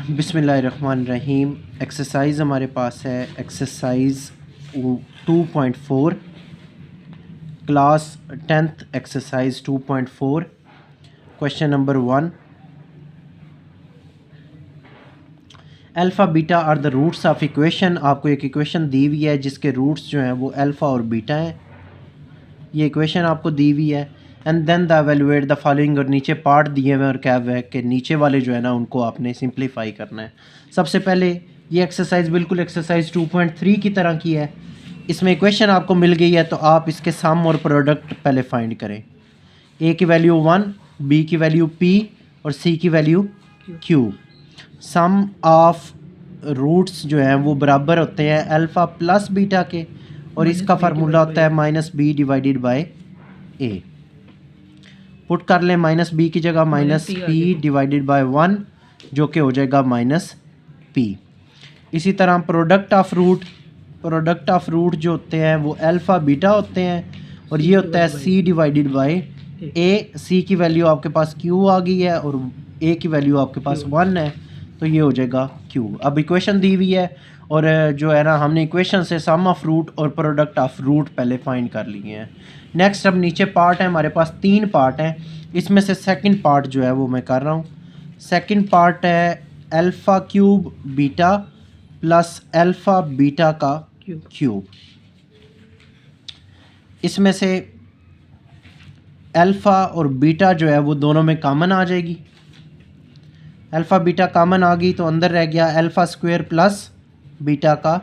बिस्मिल्लाहिर्रहमानिर्रहीम। एक्सरसाइज हमारे पास है exercise 2.4 class 10th exercise 2.4 question number 1। Alpha beta are the roots of equation. आपको एक इक्वेशन दी हुई है जिसके रूट्स जो हैं वो अल्फ़ा और बीटा हैं। ये इक्वेशन आपको दी हुई है। And then the evaluate the following, और नीचे पार्ट दिए हुए और क्या है कि नीचे वाले जो है ना उनको आपने सिंप्लीफाई करना है। सबसे पहले ये एक्सरसाइज बिल्कुल एक्सरसाइज 2.3 की तरह की है। इसमें इक्वेशन आपको मिल गई है तो आप इसके सम और प्रोडक्ट पहले फाइंड करें। ए की वैल्यू 1, बी की वैल्यू p और c की value q। Sum of roots जो हैं वो बराबर होते हैं अल्फ़ा प्लस बीटा के, और इसका फार्मूला होता है minus b divided by a. Put कर लें माइनस बी की जगह माइनस पी डिवाइडेड बाय 1, जो कि हो जाएगा माइनस पी। इसी तरह प्रोडक्ट ऑफ रूट जो होते हैं वो अल्फ़ा बीटा होते हैं, और ये होता है सी डिवाइडेड बाय ए। सी की वैल्यू आपके पास क्यू आ गई है और ए की वैल्यू आपके पास 1 है, तो ये हो जाएगा क्यू। अब इक्वेशन दी हुई है और जो है ना हमने इक्वेशन से सम ऑफ रूट और प्रोडक्ट ऑफ रूट पहले फाइंड कर लिए हैं। नेक्स्ट अब नीचे पार्ट है, हमारे पास 3 पार्ट हैं। इसमें से सेकंड पार्ट जो है वो मैं कर रहा हूँ। सेकंड पार्ट है alpha cube beta plus alpha beta का क्यूब। इसमें से अल्फ़ा और बीटा जो है वो दोनों में कॉमन आ जाएगी। अल्फ़ा बीटा कॉमन आ गई तो अंदर रह गया अल्फ़ा स्क्वायर प्लस बीटा का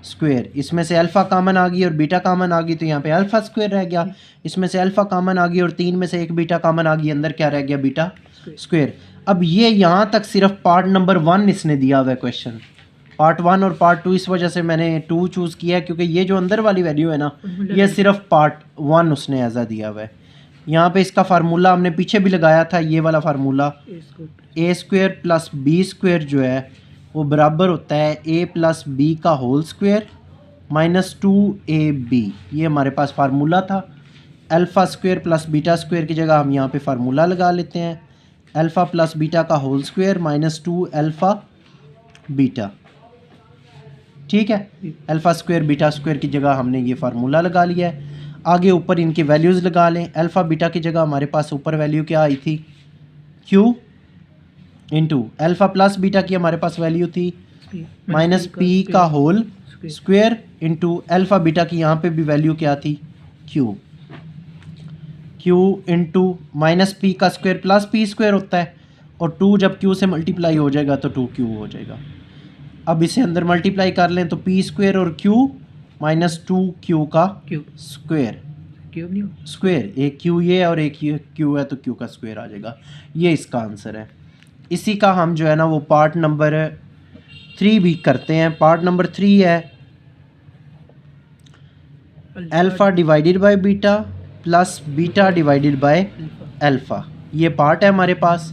स्क्वायर। इसमें से अल्फ़ा कॉमन आ गई और बीटा कॉमन आ गई तो यहाँ पे अल्फ़ा स्क्वायर रह गया। इसमें से अल्फ़ा कॉमन आ गई और 3 में से एक बीटा कॉमन आ गई, अंदर क्या रह गया बीटा स्क्वायर। अब ये यहाँ तक सिर्फ पार्ट नंबर 1 इसने दिया हुआ है क्वेश्चन। पार्ट 1 और पार्ट 2, इस वजह से मैंने 2 चूज़ किया है क्योंकि ये जो अंदर वाली वैल्यू है ना ये सिर्फ पार्ट 1 उसने ऐसा दिया हुआ है। यहाँ पे इसका फार्मूला हमने पीछे भी लगाया था, ये वाला formula a square plus b square जो है वो बराबर होता है a प्लस बी का होल स्क्वायर माइनस 2ab। ये हमारे पास फार्मूला था। Alpha square plus beta square की जगह हम यहाँ पे फार्मूला लगा लेते हैं अल्फ़ा प्लस बीटा का whole square minus 2 alpha beta. ठीक है, अल्फ़ा स्क्वायर बीटा स्क्वायर की जगह हमने ये फार्मूला लगा लिया है। आगे ऊपर इनकी वैल्यूज़ लगा लें। अल्फ़ा बीटा की जगह हमारे पास ऊपर वैल्यू क्या आई थी q into alpha plus beta की हमारे पास वैल्यू थी माइनस पी का whole square into alpha beta की यहाँ पे भी वैल्यू क्या थी q इंटू माइनस पी का स्क्वायर प्लस पी स्क्वायर होता है, और 2 जब q से मल्टीप्लाई हो जाएगा तो 2q हो जाएगा। अब इसे अंदर मल्टीप्लाई कर लें तो पी स्क्वायर और q माइनस 2q का स्क्वायर स्क्वायर, एक q ये और एक q है तो q का स्क्वायर आ जाएगा। ये इसका आंसर है। इसी का हम जो है ना वो पार्ट नंबर 3 भी करते हैं। पार्ट नंबर 3 है alpha divided by beta plus beta divided by alpha. ये पार्ट है हमारे पास।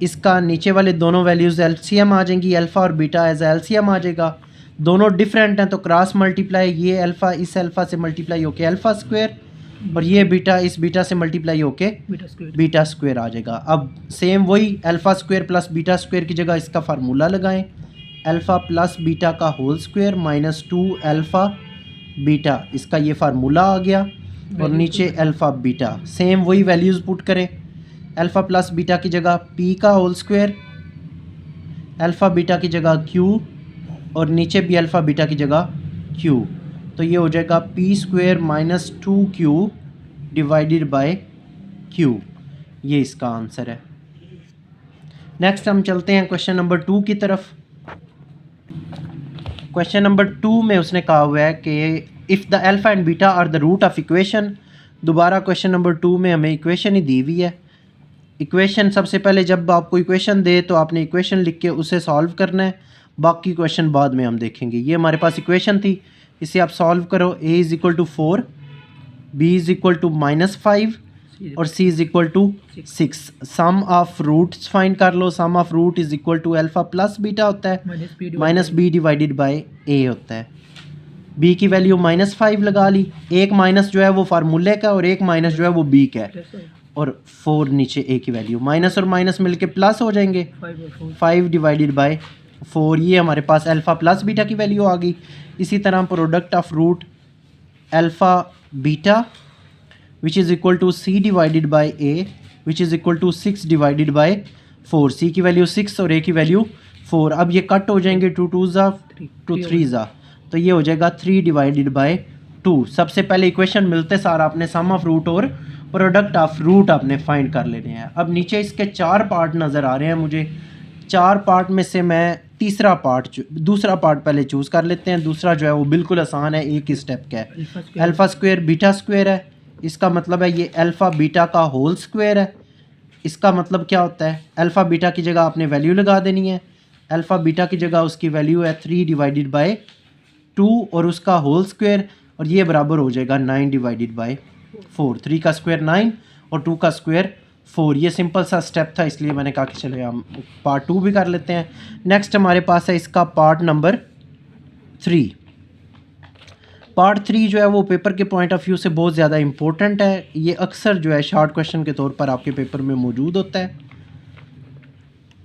इसका नीचे वाले दोनों वैल्यूज़ एलसीएम आ जाएंगी, अल्फ़ा और बीटा एज एलसीएम आ जाएगा। दोनों डिफरेंट हैं तो क्रॉस मल्टीप्लाई, ये अल्फ़ा इस अल्फ़ा से मल्टीप्लाई होके अल्फ़ा स्क्वायर और ये बीटा इस बीटा से मल्टीप्लाई होके बीटा स्क्वायर आ जाएगा। अब सेम वही alpha square plus beta square की जगह इसका फार्मूला लगाएं अल्फ़ा प्लस बीटा का whole square minus 2 alpha beta. इसका ये फार्मूला आ गया और नीचे अल्फ़ा बीटा सेम वही वैल्यूज़ पुट करें। अल्फ़ा प्लस बीटा की जगह p का होल स्क्वायर, अल्फ़ा बीटा की जगह q और नीचे भी अल्फ़ा बीटा की जगह q, तो ये हो जाएगा p square minus 2q divided by q। ये इसका आंसर है। नेक्स्ट हम चलते हैं क्वेश्चन नंबर 2 की तरफ। क्वेश्चन नंबर 2 में उसने कहा हुआ है कि if the alpha and beta are the root of equation. दोबारा क्वेश्चन नंबर 2 में हमें इक्वेशन ही दी हुई है। इक्वेशन सबसे पहले जब आपको इक्वेशन दे तो आपने इक्वेशन लिख के उसे सॉल्व करना है, बाकी क्वेश्चन बाद में हम देखेंगे। ये हमारे पास इक्वेशन थी, इसे आप सॉल्व करो। a is equal to 4, b is equal to -5 और c is equal to 6। Sum of roots find कर लो। Sum of root is equal to alpha plus beta होता है minus b divided by a होता है। b की value -5 लगा ली। एक माइनस जो है वो फार्मूले का और एक माइनस जो है वो b का है, और 4 नीचे ए की वैल्यू, माइनस और माइनस मिलके प्लस हो जाएंगे, 5 डिवाइडेड बाय 4, ये हमारे पास अल्फ़ा प्लस बीटा की वैल्यू आ गई। इसी तरह product of root alpha beta which is equal to C divided by A which is equal to 6 divided by 4, C की वैल्यू 6 और ए की वैल्यू 4। अब ये कट हो जाएंगे, 2 2 ज़ा 2 3 ज़ा, तो ये हो जाएगा 3 डिवाइडेड बाई 2। सबसे पहले इक्वेशन मिलते सारा आपने सम ऑफ रूट और प्रोडक्ट ऑफ रूट आपने फाइंड कर लेने हैं। अब नीचे इसके 4 पार्ट नज़र आ रहे हैं मुझे, 4 पार्ट में से मैं दूसरा पार्ट पहले चूज़ कर लेते हैं। दूसरा जो है वो बिल्कुल आसान है, एक ही स्टेप का है। अल्फ़ा स्क्वायर बीटा स्क्वायर है, इसका मतलब है ये अल्फ़ा बीटा का होल स्क्वायर है। इसका मतलब क्या होता है, अल्फ़ा बीटा की जगह आपने वैल्यू लगा देनी है। अल्फ़ा बीटा की जगह उसकी वैल्यू है 3 डिवाइडेड बाय 2 और उसका होल स्क्वायर, और ये बराबर हो जाएगा 9 डिवाइडेड बाय 4। 3 का स्क्वायर 9 और 2 का स्क्वायर 4। ये सिंपल सा स्टेप था, इसलिए मैंने कहा कि चले हम पार्ट 2 भी कर लेते हैं। नेक्स्ट हमारे पास है इसका पार्ट नंबर 3। पार्ट 3 जो है वो पेपर के पॉइंट ऑफ व्यू से बहुत ज़्यादा इंपॉर्टेंट है। ये अक्सर जो है शॉर्ट क्वेश्चन के तौर पर आपके पेपर में मौजूद होता है।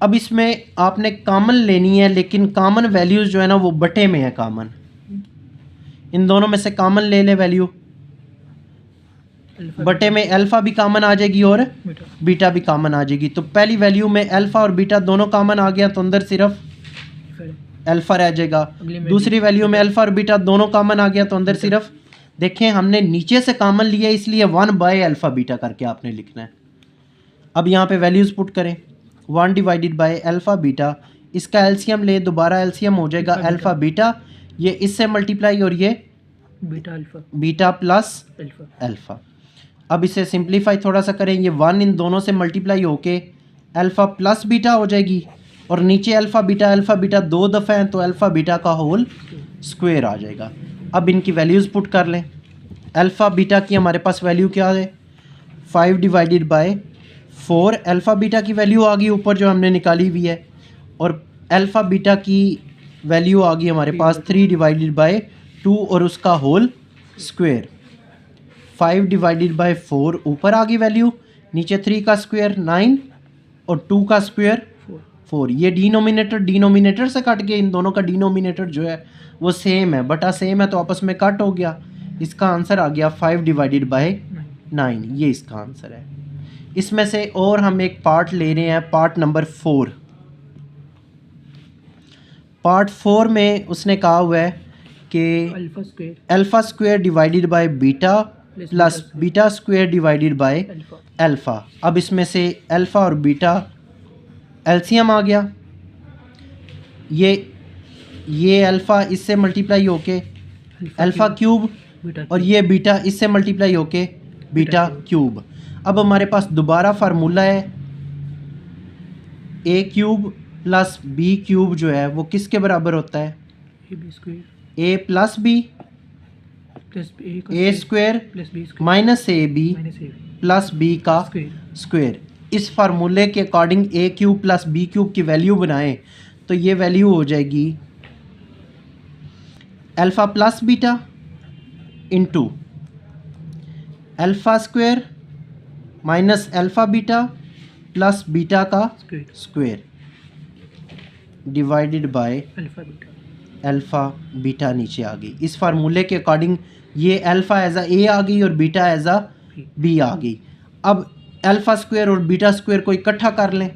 अब इसमें आपने कॉमन लेनी है, लेकिन कॉमन वैल्यूज़ जो है ना वो बटे में है कॉमन। इन दोनों में से कॉमन ले लें वैल्यू, बटे में अल्फ़ा भी कॉमन आ जाएगी और बीटा भी कॉमन आ जाएगी। तो पहली वैल्यू में अल्फ़ा और बीटा दोनों कॉमन आ गया, तो अंदर सिर्फ अल्फ़ा रह जाएगा। दूसरी वैल्यू में अल्फ़ा और बीटा दोनों कॉमन आ गया, तो अंदर सिर्फ, देखें हमने नीचे से कॉमन लिया इसलिए 1 बाय अल्फ़ा बीटा करके आपने लिखना है। अब यहाँ पे वैल्यूज़ पुट करें, 1 डिवाइडेड बाय अल्फ़ा बीटा, इसका एलसीएम ले, दोबारा एलसीएम हो जाएगा अल्फ़ा बीटा, ये इससे मल्टीप्लाई और ये बीटा प्लस अल्फ़ा। अब इसे सिंप्लीफाई थोड़ा सा करें, ये 1 इन दोनों से मल्टीप्लाई होके अल्फ़ा प्लस बीटा हो जाएगी, और नीचे अल्फ़ा बीटा 2 दफ़ा हैं, तो अल्फ़ा बीटा का होल स्क्वायर आ जाएगा। अब इनकी वैल्यूज़ पुट कर लें। अल्फ़ा बीटा की हमारे पास वैल्यू क्या है, 5 डिवाइडेड बाय 4 अल्फ़ा बीटा की वैल्यू आ गई ऊपर जो हमने निकाली हुई है, और अल्फ़ा बीटा की वैल्यू आ गई हमारे पास 3 डिवाइडेड बाय 2 और उसका होल स्क्वायर। 5 डिवाइडेड बाय 4 ऊपर आ गई वैल्यू, नीचे 3 का स्क्वायर 9 और 2 का स्क्वायर 4। ये डिनोमिनेटर से कट गया, इन दोनों का डिनोमिनेटर जो है वो सेम है, बटा सेम है, तो आपस में कट हो गया। इसका आंसर आ गया 5 डिवाइडेड बाय 9, ये इसका आंसर है। इसमें से और हम एक पार्ट ले रहे हैं, पार्ट नंबर 4। पार्ट 4 में उसने कहा हुआ है कि alpha square divided by beta plus beta square divided by alpha. अब इसमें से अल्फ़ा और बीटा एलसीएम आ गया, ये अल्फ़ा इससे मल्टीप्लाई होके अल्फ़ा क्यूब, और ये बीटा इससे मल्टीप्लाई होके बीटा क्यूब। अब हमारे पास दोबारा फार्मूला है, A cube plus B cube जो है वो किसके बराबर होता है, A plus B A square minus A B plus B का स्क्वायर। इस फार्मूले के according A cube plus B cube की वैल्यू बनाएं, तो ये वैल्यू हो जाएगी alpha plus beta into alpha square minus alpha beta plus beta का square divided by alpha beta नीचे आ गई। इस फार्मूले के अकॉर्डिंग ये अल्फ़ा एज आ ए आ गई और बीटा एज आ बी आ गई। अब अल्फ़ा स्क्वायर और बीटा स्क्वायर को इकट्ठा कर लें।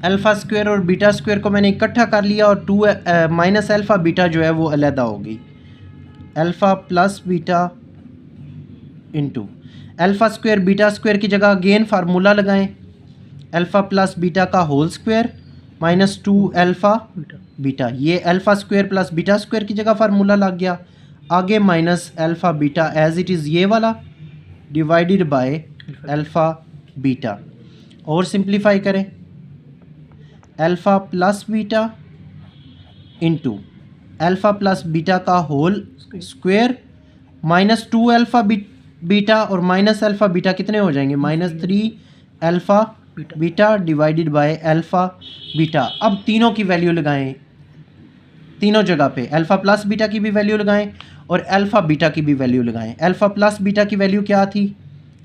अल्फ़ा स्क्वायर और बीटा स्क्वायर को मैंने इकट्ठा कर लिया, और 2 माइनस अल्फ़ा बीटा जो है वो अलहदा हो गई। Alpha plus beta into alpha square beta square की जगह अगेन फार्मूला लगाएं, अल्फ़ा प्लस बीटा का whole square minus 2 alpha beta. ये alpha square plus beta square की जगह फार्मूला लग गया। आगे minus alpha beta as it is ये वाला डिवाइडेड बाय अल्फ़ा बीटा, और सिंप्लीफाई करें, alpha plus beta into alpha plus beta का whole square minus 2 alpha beta, और माइनस अल्फ़ा बीटा कितने हो जाएंगे, minus 3 alpha beta divided by alpha beta. अब तीनों की वैल्यू लगाएं, तीनों जगह पे अल्फ़ा प्लस बीटा की भी वैल्यू लगाएं और अल्फ़ा बीटा की भी वैल्यू लगाएं। अल्फ़ा प्लस बीटा की वैल्यू क्या थी,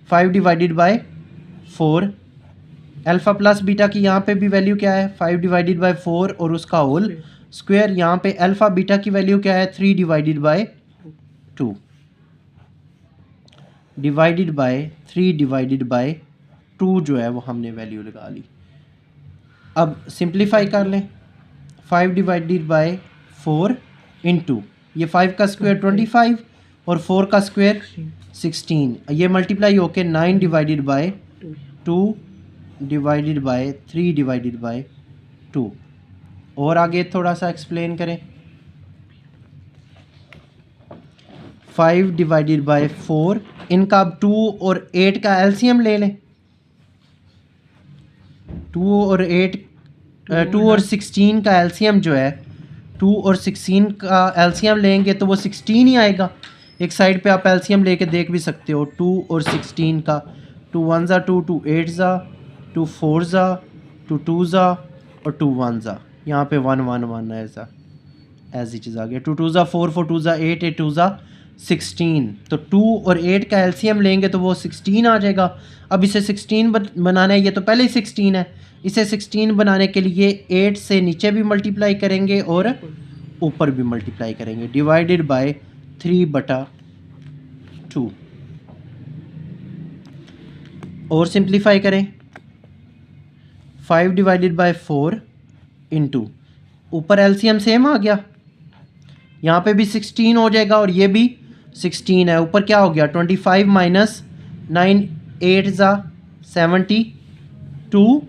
5 divided by 4। Alpha plus beta की यहाँ पे भी वैल्यू क्या है 5 डिवाइडेड बाय 4 और उसका होल स्क्वायर। यहाँ पे अल्फ़ा बीटा की वैल्यू क्या है 3 divided by 2 divided by 3 divided by 2 जो है वो हमने वैल्यू लगा ली। अब सिंप्लीफाई कर लें 5 डिवाइडेड बाय 4 इंटू ये 5 का स्क्वायर 25 और 4 का स्क्वायर 16, ये मल्टीप्लाई होके 9 divided by 2 divided by 3 divided by 2। और आगे थोड़ा सा एक्सप्लेन करें 5 डिवाइडेड बाय 4, इनका अब 2 और 8 का एलसीएम ले लें। 2 और 16 का एलसीएम जो है 2 और 16 का एलसीएम लेंगे तो वो 16 ही आएगा। एक साइड पे आप एलसीएम लेके देख भी सकते हो 2 और 16 का। 2 1 ज़ा 2, 2 8 ज़ा, 2 4 ज़ा, 2 2 ज़ा और 2 1 ज़ा। यहाँ पे 1 1 1 ऐसा एज इट इज़ आ गया। 2 2 ज़ा 4, 4 2 ज़ा 8, 8 2 ज़ा 16। तो 2 और 8 का एलसीएम लेंगे तो वो 16 आ जाएगा। अब इसे 16 बनाना है, ये तो पहले ही 16 है। इसे 16 बनाने के लिए 8 से नीचे भी मल्टीप्लाई करेंगे और ऊपर भी मल्टीप्लाई करेंगे डिवाइडेड बाय 3/2। और सिंप्लीफाई करें 5 डिवाइडेड बाय 4 इंटू ऊपर एलसीएम सेम आ गया, यहाँ पे भी 16 हो जाएगा और ये भी 16 है। ऊपर क्या हो गया 25 माइनस 9 8 ज़ा 72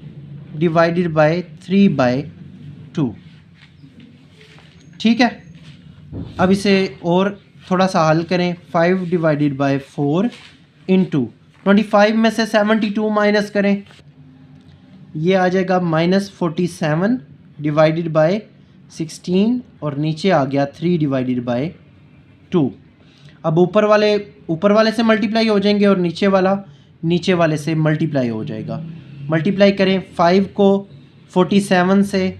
डिवाइडेड बाय 3/2। ठीक है, अब इसे और थोड़ा सा हल करें 5 डिवाइडेड बाय 4 इंटू 25 में से 72 माइनस करें, ये आ जाएगा -47 डिवाइडेड बाय 16 और नीचे आ गया 3 डिवाइडेड बाय 2। अब ऊपर वाले से मल्टीप्लाई हो जाएंगे और नीचे वाले से मल्टीप्लाई हो जाएगा। मल्टीप्लाई करें 5 को 47 से,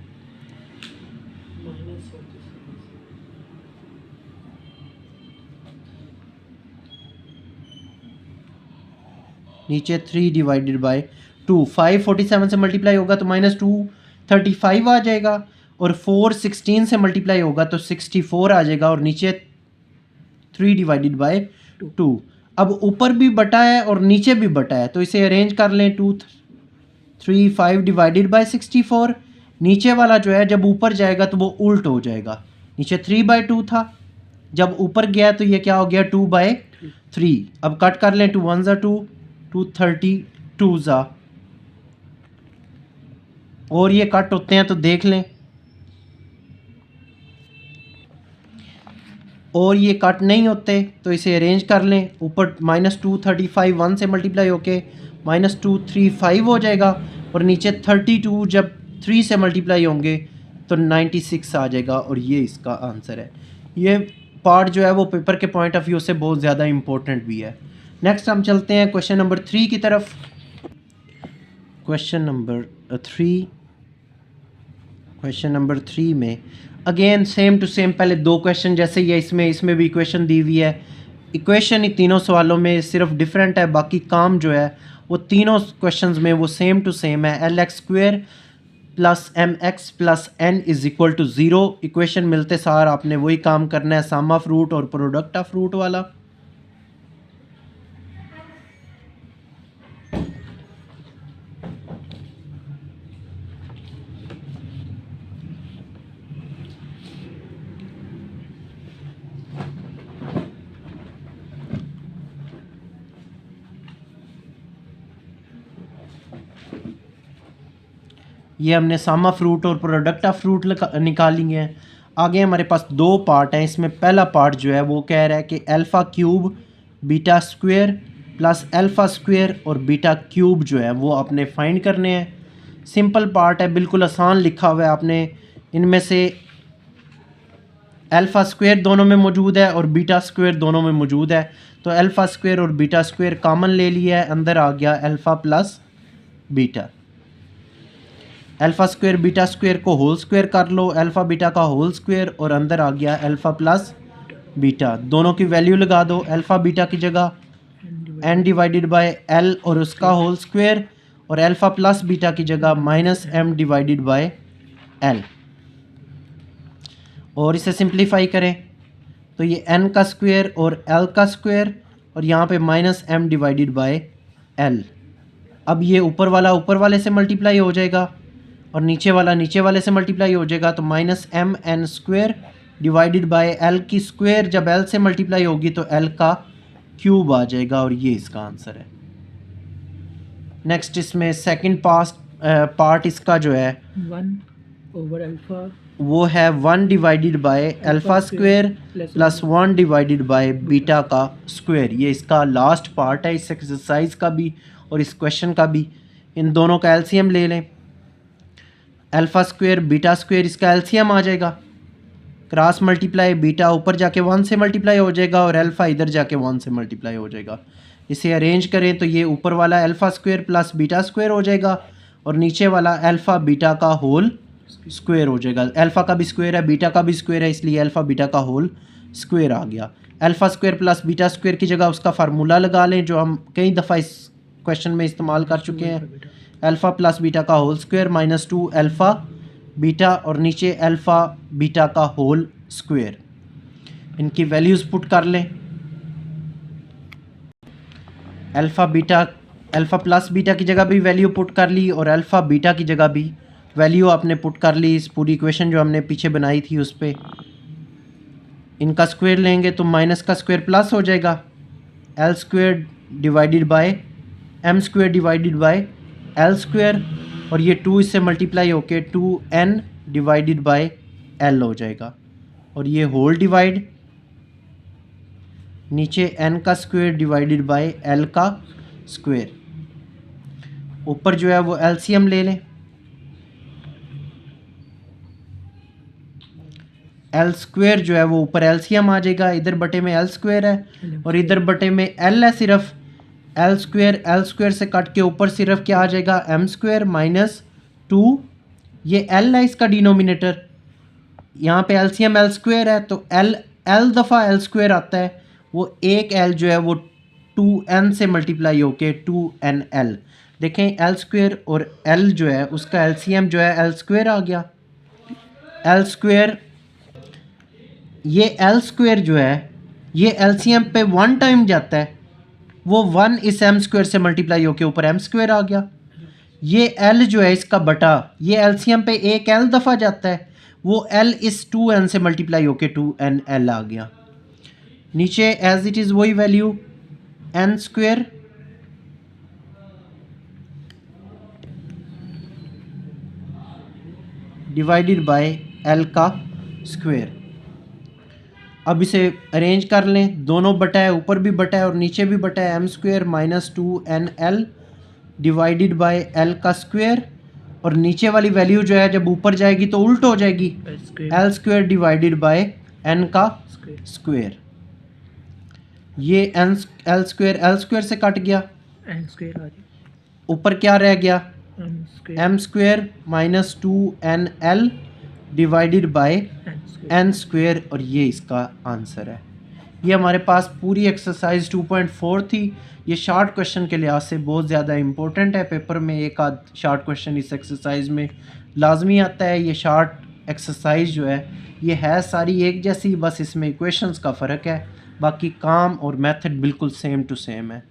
नीचे 3 डिवाइडेड बाय 2। 5 47 से मल्टीप्लाई होगा तो -235 आ जाएगा और 4 16 से मल्टीप्लाई होगा तो 64 आ जाएगा और नीचे 3 डिवाइडेड बाय 2। अब ऊपर भी बटा है और नीचे भी बटा है तो इसे अरेंज कर लें 2 3 5 डिवाइडेड बाय 64। नीचे वाला जो है जब ऊपर जाएगा तो वो उल्ट हो जाएगा, नीचे 3/2 था, जब ऊपर गया तो ये क्या हो गया 2/3। अब कट कर लें 2 1 ज़ा 2, 2 32 ज़ा, और ये कट होते हैं तो देख लें, और ये कट नहीं होते तो इसे अरेंज कर लें। ऊपर -235 1 से मल्टीप्लाई होके -235 हो जाएगा और नीचे 32 जब 3 से मल्टीप्लाई होंगे तो 96 आ जाएगा और ये इसका आंसर है। ये पार्ट जो है वो पेपर के पॉइंट ऑफ व्यू से बहुत ज़्यादा इम्पोर्टेंट भी है। नेक्स्ट हम चलते हैं क्वेश्चन नंबर 3 की तरफ। क्वेश्चन नंबर 3 में अगेन सेम टू सेम, पहले 2 क्वेश्चन जैसे ही है इसमें भी इक्वेशन दी हुई है। इक्वेशन ही तीनों सवालों में सिर्फ डिफरेंट है, बाकी काम जो है वो तीनों क्वेश्चंस में वो सेम टू सेम है। LX² + MX + N = 0। इक्वेशन मिलते सार आपने वही काम करना है, सम ऑफ रूट और प्रोडक्ट ऑफ रूट वाला। ये हमने सम ऑफ रूट और प्रोडक्ट ऑफ रूट निकाली हैं। आगे हमारे पास 2 पार्ट हैं। इसमें पहला पार्ट जो है वो कह रहा है कि α³ β² + α² और β³ जो है वो आपने फाइंड करने हैं। सिंपल पार्ट है, बिल्कुल आसान लिखा हुआ है। आपने इनमें से α² दोनों में मौजूद है और β² दोनों में मौजूद है, तो α² और β² कॉमन ले लिया है, अंदर आ गया α + β। α² β² को होल स्क्वायर कर लो, अल्फ़ा बीटा का होल स्क्वायर, और अंदर आ गया α + β। दोनों की वैल्यू लगा दो, अल्फ़ा बीटा की जगह n डिवाइडेड बाय l और उसका होल स्क्वायर, और अल्फ़ा प्लस बीटा की जगह minus m divided by l। और इसे सिंप्लीफाई करें तो ये n का स्क्वायर और l का स्क्वायर, और यहाँ पे minus m divided by l। अब ये ऊपर वाला ऊपर वाले से मल्टीप्लाई हो जाएगा और नीचे वाला नीचे वाले से मल्टीप्लाई हो जाएगा, तो minus M N square divided by L की स्क्वायर जब एल से मल्टीप्लाई होगी तो एल का क्यूब आ जाएगा, और ये इसका आंसर है। नेक्स्ट इसमें सेकंड पार्ट इसका जो है 1/अल्फ़ा वो है 1 divided by alpha square plus 1 divided by beta का स्क्वायर। ये इसका लास्ट पार्ट है इस एक्सरसाइज का भी और इस क्वेश्चन का भी। इन दोनों का एलसीएम ले लें, अल्फ़ा स्क्वायर बीटा स्क्वायर इसका एलसीएम आ जाएगा, क्रॉस मल्टीप्लाई बीटा ऊपर जाके 1 से मल्टीप्लाई हो जाएगा और अल्फ़ा इधर जाके 1 से मल्टीप्लाई हो जाएगा। इसे अरेंज करें तो ये ऊपर वाला alpha square plus beta square हो जाएगा और नीचे वाला अल्फ़ा बीटा का होल स्क्वायर हो जाएगा। अल्फ़ा का भी स्क्वायर है, बीटा का भी स्क्वायर है, इसलिए अल्फ़ा बीटा का होल स्क्वायर आ गया। Alpha square plus beta square की जगह उसका फार्मूला लगा लें जो हम कई दफ़ा इस क्वेश्चन में इस्तेमाल कर चुके हैं। अल्फ़ा प्लस बीटा का whole square minus 2 alpha beta और नीचे अल्फ़ा बीटा का होल स्क्वायर। इनकी वैल्यूज़ पुट कर लें। अल्फ़ा प्लस बीटा की जगह भी वैल्यू पुट कर ली और अल्फ़ा बीटा की जगह भी वैल्यू आपने पुट कर ली इस पूरी इक्वेशन जो हमने पीछे बनाई थी उस पर। इनका स्क्वायर लेंगे तो माइनस का स्क्वायर प्लस हो जाएगा, L square divided by M square divided by L square, और ये 2 इससे मल्टीप्लाई होके 2n डिवाइडेड बाय l हो जाएगा, और ये होल डिवाइड नीचे n का स्क्वायर डिवाइडेड बाय l का स्क्वायर। ऊपर जो है वो एलसीएम ले लें, एल स्क्वायर जो है वो ऊपर एलसीएम आ जाएगा, इधर बटे में एल स्क्वायर है और इधर बटे में एल है सिर्फ। एल स्क्वायर से कट के ऊपर सिर्फ क्या आ जाएगा एम स्क्वायर माइनस 2, ये एल है इसका डिनोमिनेटर, यहाँ पे एलसीएम एल स्क्वायर है तो एल दफ़ा एल स्क्वायर आता है, वो एक एल जो है वो 2n से मल्टीप्लाई होके 2nl। देखें एल स्क्वायर और एल जो है उसका एलसीएम जो है एल स्क्वायर आ गया। एल स्क्वायर ये एल स्क्वायर जो है ये एलसीएम पे 1 टाइम जाता है, वो 1 इस एम स्क्वायर से मल्टीप्लाई होके ऊपर एम स्क्वायर आ गया। ये एल जो है इसका बटा ये एलसीएम पे एक एल दफ़ा जाता है, वो एल इस 2n से मल्टीप्लाई होके 2nl आ गया। नीचे एज इट इज़ वही value N square divided by L का स्क्वायर। अब इसे अरेंज कर लें, दोनों बटा है, ऊपर भी बटा है और नीचे भी बटा है, M square minus 2nl divided by L का स्क्वायर, और नीचे वाली वैल्यू जो है जब ऊपर जाएगी तो उल्ट हो जाएगी, L square divided by N का स्क्वायर। ये एल स्क्वायर से कट गया, एन स्क्वायर आ गया, ऊपर क्या रह गया M square minus 2nl divided by N square, और ये इसका आंसर है। ये हमारे पास पूरी एक्सरसाइज 2.4 थी। ये शॉर्ट क्वेश्चन के लिहाज से बहुत ज़्यादा इम्पोर्टेंट है, पेपर में एक आध शॉर्ट क्वेश्चन इस एक्सरसाइज में लाजमी आता है। ये शॉर्ट एक्सरसाइज जो है ये है सारी एक जैसी, बस इसमें इक्वेशंस का फ़र्क है, बाकी काम और मेथड बिल्कुल सेम टू सेम है।